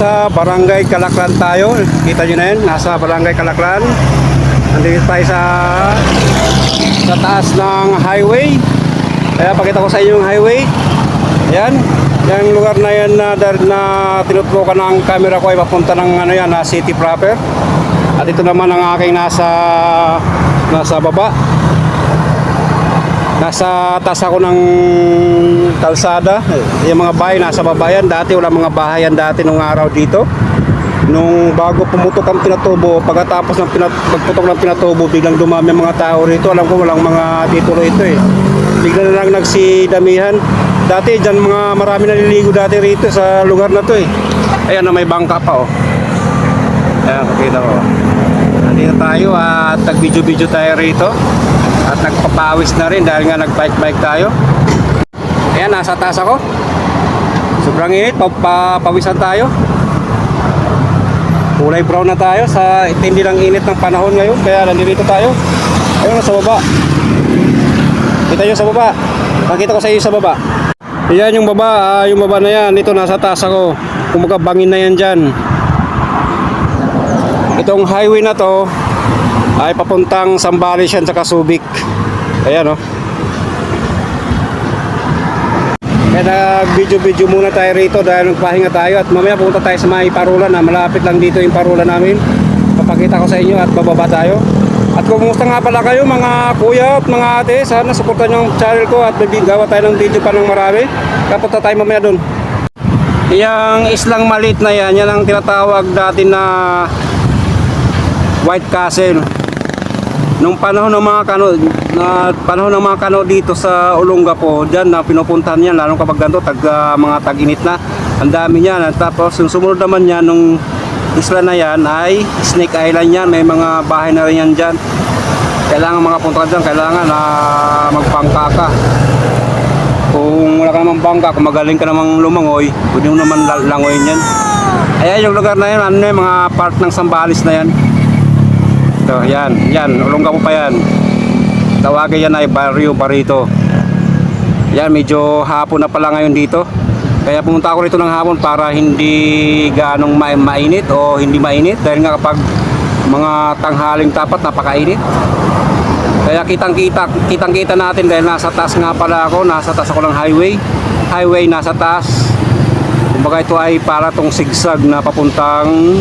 nasa Barangay Calaclan tayo. Kita nyo na yun, nasa Barangay Calaclan. Nandito tayo sa taas ng highway. Kaya pakita ko sa inyo yung highway. Ayan, yung lugar na yan na tinutulukan ng camera ko ay papunta ng ano yan, city proper. At ito naman ang aking nasa baba. Nasa taas ako ng kalsada. Yung mga bahay nasa baba yan. Dati wala mga bahayan dati nung araw dito. Nung bago pumutok ang pinatubo, pagkatapos ng pagputok ng pinatubo, biglang dumami ang mga tao rito. Alam ko walang mga titulo ito eh. Bigla na lang nagsidamihan. Dati dyan marami naliligo dati rito sa lugar na to eh. Ayan na may bangka pa oh. Ayan, nakita ko. Nandito tayo at nag-video tayo rito. At nagpapawis na rin dahil nga nag-bike tayo. Ayan, nasa taas ako. Sobrang init, papawisan tayo. Kulay brown na tayo sa tindi ng init ng panahon ngayon. Kaya nandito tayo. Ayun, sa baba. Kita nyo sa baba. Makita ko sa iyo sa baba. Ayan yung baba, yung baba na yan. Ito nasa taas ako. Kumaga bangin na yan dyan. Itong highway na to ay papuntang Sambales yan sa Subic. Ayan o. Kaya nag-video muna tayo rito dahil nagpahinga tayo. At mamaya pupunta tayo sa may Parola na malapit lang dito yung Parola namin. Papakita ko sa inyo at bababa tayo. At kumusta nga pala kayo mga kuya at mga ate. Sana supportan nyo ang channel ko at gawa tayo ng video pa ng marami. Kaya punta tayo mamaya dun. Yang islang maliit na yan, yan ang tinatawag dati na White Castle. Nung panahon ng mga kano dito sa Olongapo, diyan na pinupuntahan niyan lalo kapag ganito mga tag-init na. Ang dami niyan. At tapos yung sumunod naman niyan nung isla na yan ay Snake Island yan. May mga bahay na rin yan diyan. Kailangan mga punta diyan, kailangan na magpangka ka. Kung wala ka namang bangka, kung magaling ka namang lumangoy, pwede mo naman langoyin yan. Ayan yung lugar na yan, ano yung mga part ng Sambales na yan. So, yan, Olongapo pa yan. Tawagin yan ay Barrio Barito. Yan, medyo hapon na pala ngayon dito. Kaya pumunta ako rito ng hapon para hindi ganong mainit o hindi mainit. Dahil nga kapag mga tanghaling tapat, napakainit. Kaya kitang-kita natin dahil nasa taas nga pala ako. Nasa taas ako ng highway nasa taas. Kumbaga ito ay para tong sigsag na papuntang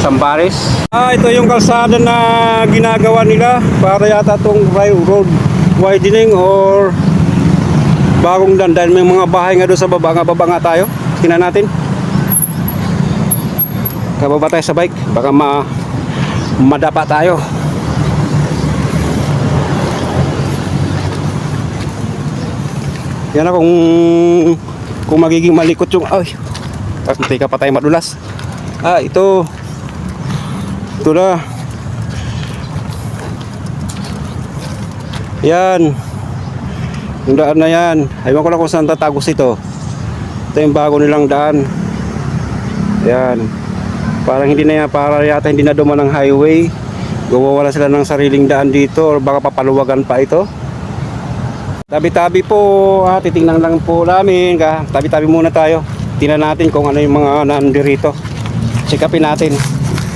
Sambales. Ito yung kalsada na ginagawa nila para yata itong road widening or bagong daan dahil may mga bahay nga doon sa baba nga tayo. Tingnan natin. Kababa tayo sa bike baka madapa tayo. Yan na kung magiging malikot yung hindi ka pa tayo madulas. Ito na. Yan. Yung daan na yan. Aywan ko lang kung saan tatagos ito. Ito yung bago nilang daan. Yan. Parang hindi na yan. Para yata hindi na duman ng highway. Gawawala sila ng sariling daan dito. Or baka papaluwagan pa ito. Tabi-tabi po. Titingnan lang po namin. Tabi-tabi muna tayo. Tingnan natin kung ano yung mga nandirito. Check upin natin.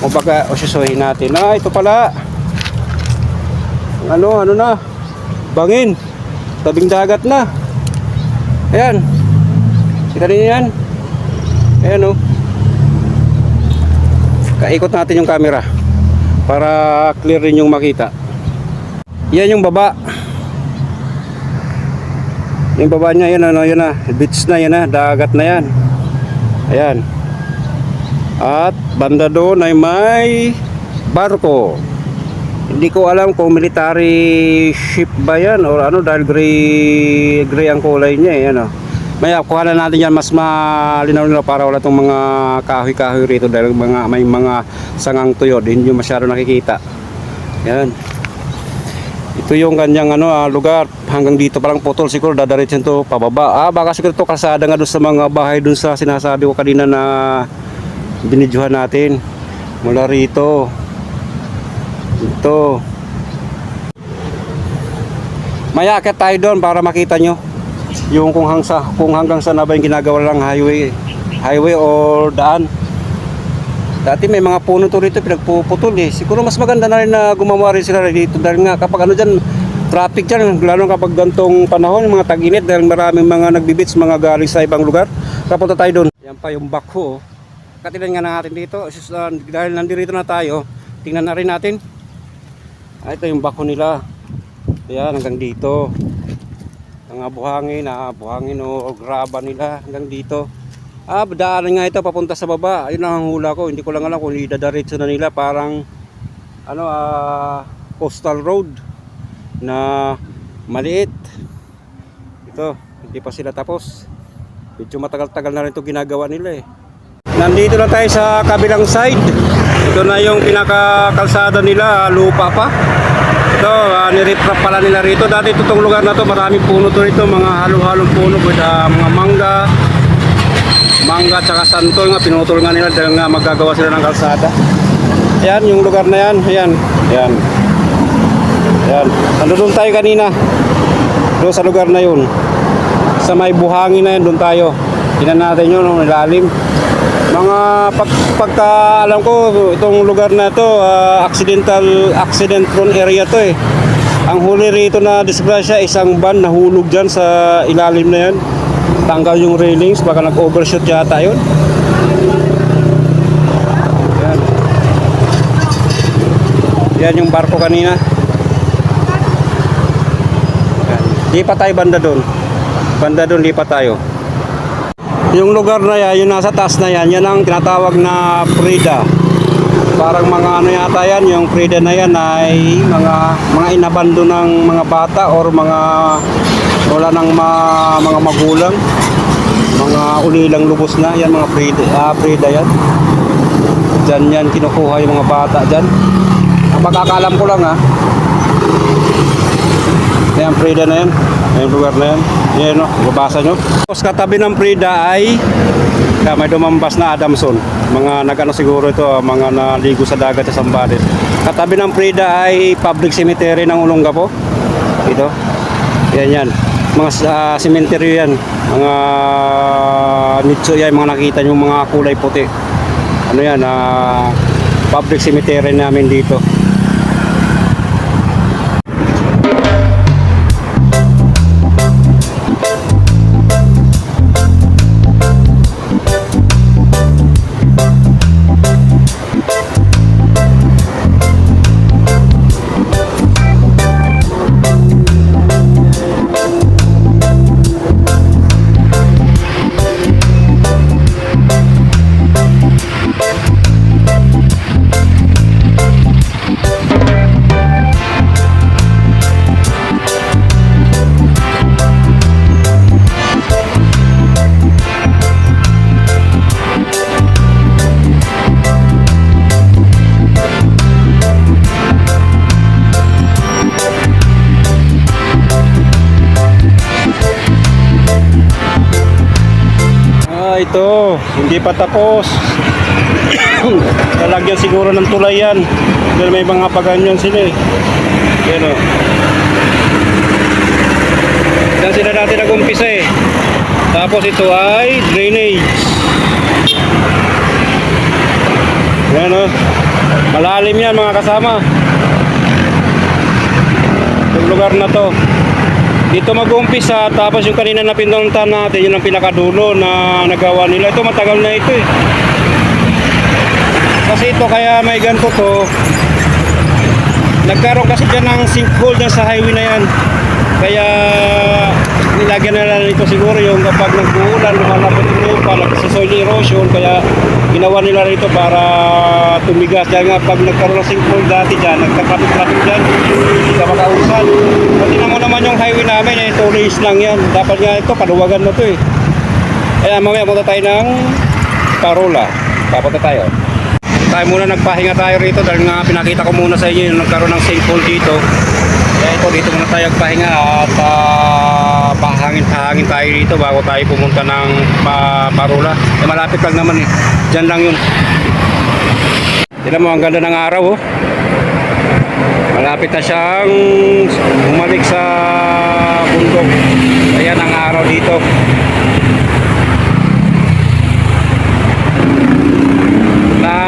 O baka ususuhin natin. Ito pala. Ano na? Bangin. Tabing dagat na. Ayan. Kita rin yan. Ayan o. Kaikot natin yung camera para clear rin yung makita. Yan yung baba. Yung baba niya, yan na. Beach na yan na. Dagat na yan. Ayan. At banda doon ay may barko. Hindi ko alam kung military ship ba yan o ano dahil gray ang kulay niya eh, ano. Maya kuha na natin yan mas malinaw para wala tong mga kahoy-kahoy rito dahil may mga sangang tuyod, hindi nyo masyado nakikita. Yan. Ito yung kanyang lugar. Hanggang dito palang putol, siguro dadaritsin to pababa. Baka siguro to kalsada nga doon sa mga bahay doon sa sinasabi ko kanina na binidyohan natin mula rito. Ito maya akit tayo doon para makita nyo yung kung hanggang saan na ba yung ginagawa lang highway or daan. Dati may mga puno to rito pinagpuputol eh. Siguro mas maganda na rin na gumawa rin sila dito dahil nga kapag ano dyan, traffic dyan, lalo kapag gantong panahon, mga tag-init dahil maraming mga nagbibits, mga galing sa ibang lugar. Kapunta tayo doon. Yan pa yung backhoe. Katilan nga natin dito. Dahil nandito na tayo, tingnan na rin natin. Ito yung backhoe nila. Yan, hanggang dito. Ang buhangin o graba nila hanggang dito. Daanan nga ito papunta sa baba. Ayun ang hula ko. Hindi ko lang alam kung idadiretso na nila. Parang coastal road na maliit. Ito, hindi pa sila tapos. Medyo matagal-tagal na rin ito ginagawa nila eh. Nandito na tayo sa kabilang side. Ito na yung pinakakalsada nila, lupa pa. Ito, niriprap pala nila rito. Dati itong lugar na to, maraming puno to rito, mga halo-halong puno, mga mangga tsaka santol nga, pinutol nga nila dahil nga magagawa sila ng kalsada. Yan, yung lugar na yan, yan. Nandun tayo kanina, doon sa lugar na yun. Sa may buhangin na yan, doon tayo. Tingnan natin yun, ilalim. Mga pagka alam ko, itong lugar na to, accident prone area to eh. Ang huli rito na disgrasya, isang van nahulog dyan sa ilalim na yan. Tanggal yung railings, baka nag-overshoot yata yun. Yan yung barko kanina. Di pa tayo banda doon. Di pa tayo. Yung lugar na yan, yung nasa taas na yan, yan ang tinatawag na Prida. Parang mga ano yata yan, yung Prida na yan ay mga inabando ng mga bata or mga wala ng mga magulang, mga ulilang lubos na yan, mga Prida yan. Diyan yan kinukuha yung mga bata dyan. Ang pagkakalam ko lang yan Prida na yan, yung lugar na yan. Yan o, babasa nyo. Tapos katabi ng Prida ay may dumambas na Adamson. Mga nagano siguro ito, mga naligo sa dagat sa Sambales. Katabi ng Prida ay public cemetery ng Olongapo. Ito. Yan. Mga cemetery yan. Mga nicho yan, mga nakita nyo mga kulay puti. Ano yan, public cemetery namin dito. Ito, hindi pa tapos. Lalagyan siguro ng tulay yan. Dahil may mga paganyan sila eh. Yan o. Yan sila natin nag-umpisa eh. Tapos ito ay drainage. Yan o. Malalim yan mga kasama. Itong lugar na to. Dito mag-umpisa, tapos yung kanina na pinuntahan natin, yun ang pinakadulo na nagawa nila. Ito matagal na ito eh. Kasi ito kaya may ganito to. Nagkaroon kasi dyan ng sinkhole dyan sa highway na yan. Kaya nilagyan na lang ito siguro yung kapag nag-uulan, lumalapot yung lupa, sa soil erosion. Kaya ginawa nila rito para tumigas. Dahil nga pag nagkaroon ng sinkhole dati dyan, nagkakapit-lapit dyan, hindi ka makausan. Pati naman yung highway namin, 2 lanes lang yan. Dapat nga ito, paluwagan na ito eh. Kaya mamaya punta tayo ng Parola. Papunta tayo. Tayo muna, nagpahinga tayo rito dahil nga pinakita ko muna sa inyo yung nagkaroon ng sinkhole dito. Kaya ito, dito muna tayo nagpahinga at pahangin tayo dito bago tayo pumunta ng Parola. Malapit lang naman eh. Diyan lang yun. Tignan mo, ang ganda ng araw oh. Malapit na siyang bumalik sa bundok. Ayan ang araw dito.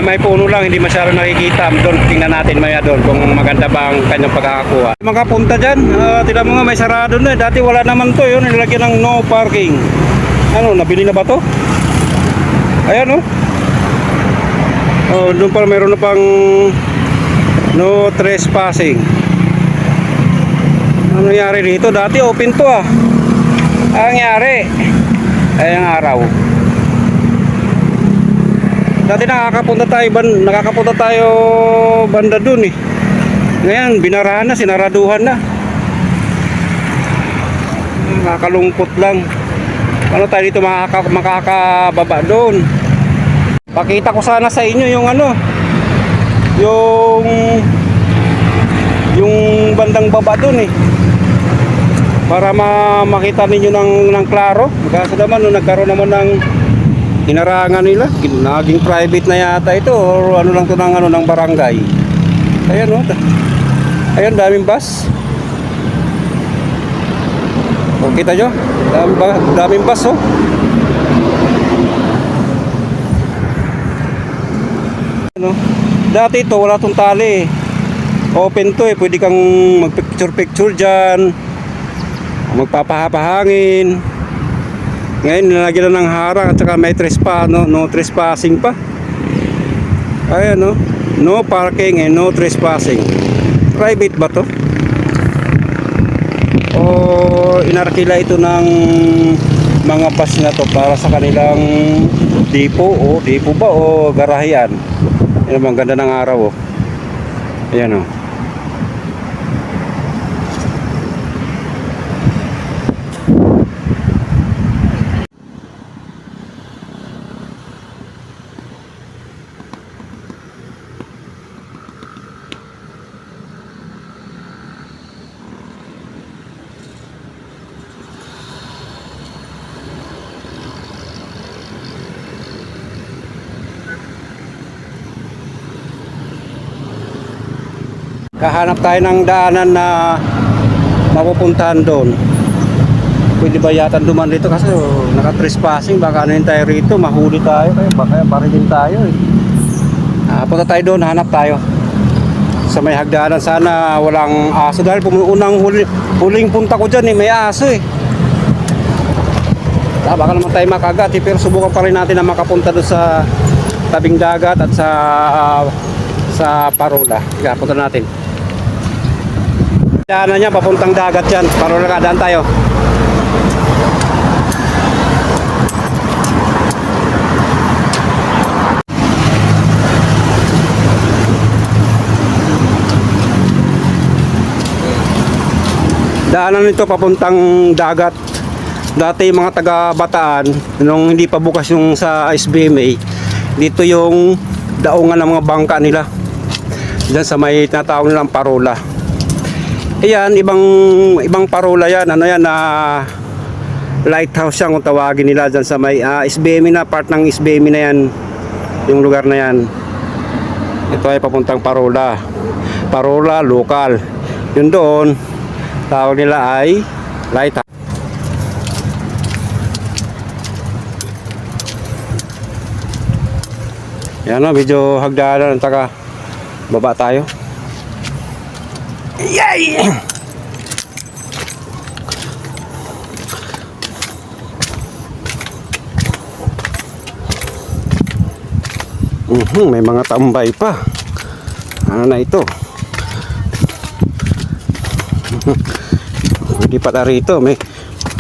may puno lang, hindi masyado nakikita. Doon, tingnan natin maya doon kung maganda ba ang kanyang pagkakakuha. Makapunta dyan, tignan mo nga may sarado na. Dati wala naman to, yun, nilagyan ng no parking. Ano, nabili na ba to? Ayan, oh. Oh, doon pa meron na pang no trespassing. Ano nangyari dito? Dati open to ah. Ang nangyari, ay ang araw. Dati nakakapunta tayo banda dun eh. Ngayon, binarahan na, sinaraduhan na. Nakakalungkot lang. Ano tayo dito makakababa doon? Pakita ko sana sa inyo yung ano, yung bandang baba doon eh. Para makita ninyo ng klaro. Kasi naman nung nagkaroon naman ng hinarangan nila, naging private na yata ito or ano lang to ng barangay. Ayan oh. Ayan, daming bus. O, kita nyo? Daming bus oh. Ano? Dati ito wala tong tali. Open to eh, pwede kang magpicture dyan, magpapahapahangin. Ngayon nilagyan na ng harang at saka may no trespassing pa. Ayan no, no parking and no trespassing. Private ba to? O inarkila ito ng mga bus na to para sa kanilang depo ba o garahean. Ayan, ang ganda ng araw oh. Ayan oh. Kahanap tayo ng daanan na mapupuntahan doon. Pwede ba yata duman dito kasi naka-trespassing, baka ano tayo rito, mahuli tayo, baka barilin tayo eh. Punta tayo doon, hanap tayo sa may hagdanan. Sana walang aso dahil huling punta ko dyan eh, may aso eh. Baka naman tayo makagat eh, pero subukan pa rin natin na makapunta doon sa tabing dagat at sa Parola. Punta natin. Daanan niya papuntang dagat yan. Parola ka, daan tayo. Daanan nito papuntang dagat. Dati yung mga taga Bataan, nung hindi pa bukas yung sa SBMA, dito yung daungan ng mga bangka nila. Diyan sa may tinatawag nilang Parola. Ayan, ibang Parola yan. Ano yan, lighthouse yan kung tawagin nila dyan sa may SBMA na, part ng SBMA na yan. Yung lugar na yan. Ito ay papuntang Parola. Parola, local. Yun doon, tawag nila ay lighthouse. Yan o, medyo hagdanan, taka baba tayo. Yay! May mga tambay pa. Ano na ito? Hindi pa na rito. May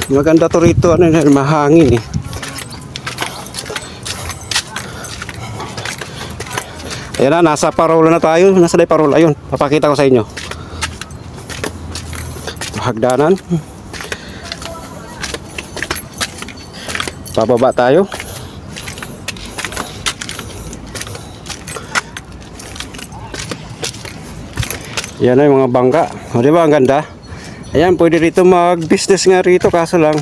maganda to rito. Ano, mahangin eh. Ayan na, nasa Parola na tayo. Nasa day Parola. Ayun, papakita ko sa inyo. Hagdanan. Pababa tayo. Yan na yung mga bangka. O diba, ang ganda. Ayan, pwede rito mag-business nga rito. Kaso lang,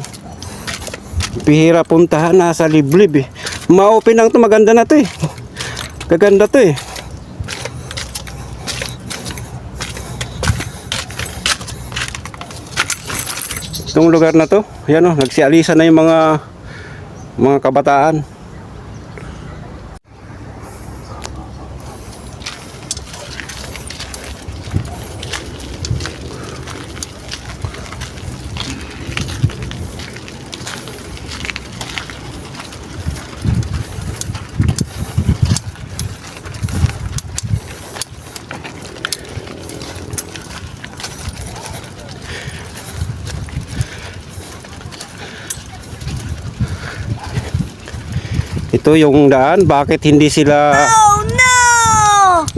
pihira puntahan, nasa liblib eh. Ma-open lang to, maganda na to eh. Gaganda to eh. Itong lugar na to, yan o, nagsialisa na yung mga kabataan. Ito yung daan, bakit hindi sila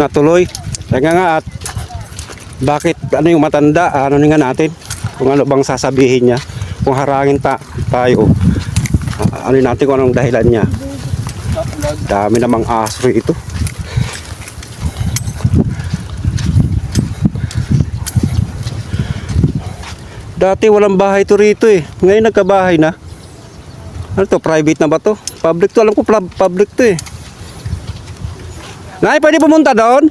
natuloy? Kaya nga at bakit ano yung matanda, ano nga natin kung ano bang sasabihin niya, kung harangin tayo, ano natin kung anong dahilan niya. Dami namang aso ito. Dati walang bahay to rito eh, ngayon nagkabahay na. Ano to, private na ba to? Public to, alam ko public to eh. Nay, pwede pumunta doon?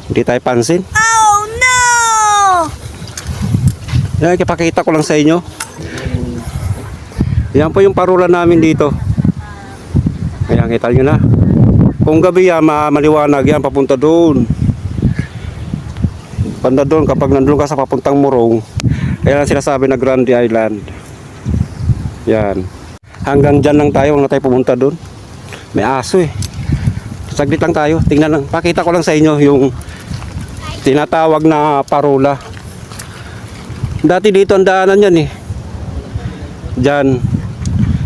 Hindi tayo pansin. Oh no! Yan, ipakita ko lang sa inyo. Yan po yung parola namin dito. Ayan, kita nyo na. Kung gabi yan, maliwanag yan, papunta doon. Banda doon, kapag nandun ka sa papuntang Morong, kaya lang sinasabi na Grande Island. Yan. Hanggang dyan lang tayo, huwag na tayo pumunta doon. May aso eh. Saglit lang tayo, tingnan lang. Pakita ko lang sa inyo yung tinatawag na parola. Dati dito ang daanan yan eh. Diyan.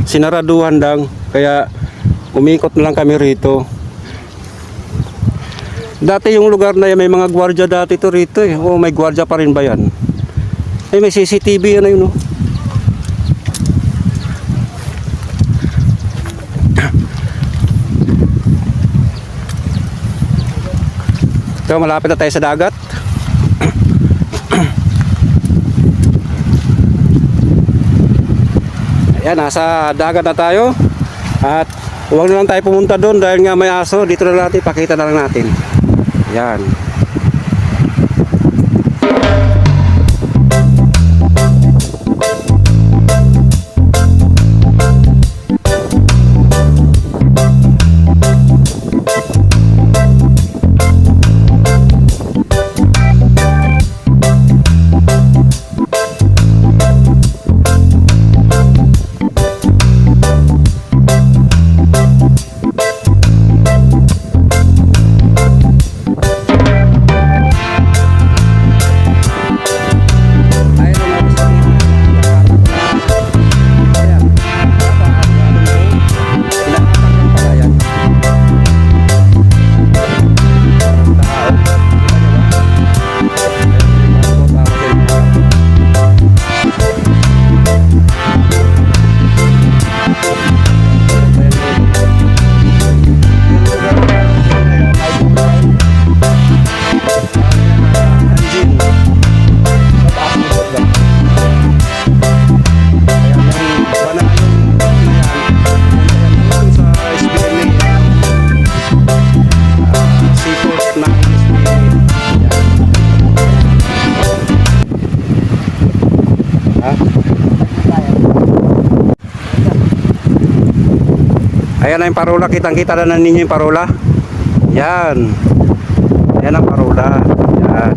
Sinaraduhan lang. Kaya umikot na lang kami rito. Dati yung lugar na yan, may mga gwardiya dati to rito eh. Oh, may gwardiya pa rin ba yan? Ay, may CCTV yan na yun oh. So, malapit na tayo sa dagat. Ayan, nasa dagat na tayo. At huwag na lang tayo pumunta doon dahil nga may aso. Dito na natin, pakita na lang natin. Ayan. Ayan na yung parola, kitang-kita na ninyo yung parola. Yan. Ayan ang parola. Yan.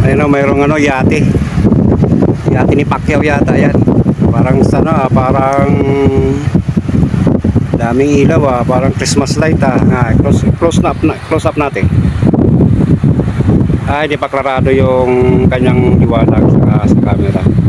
Ayun o, mayroong ano, yate. Yate ni Pacquiao yata yan. Parang sana, parang daming ilaw parang Christmas light close up natin. Ay, di pa klarado yung kanyang liwanag sa camera.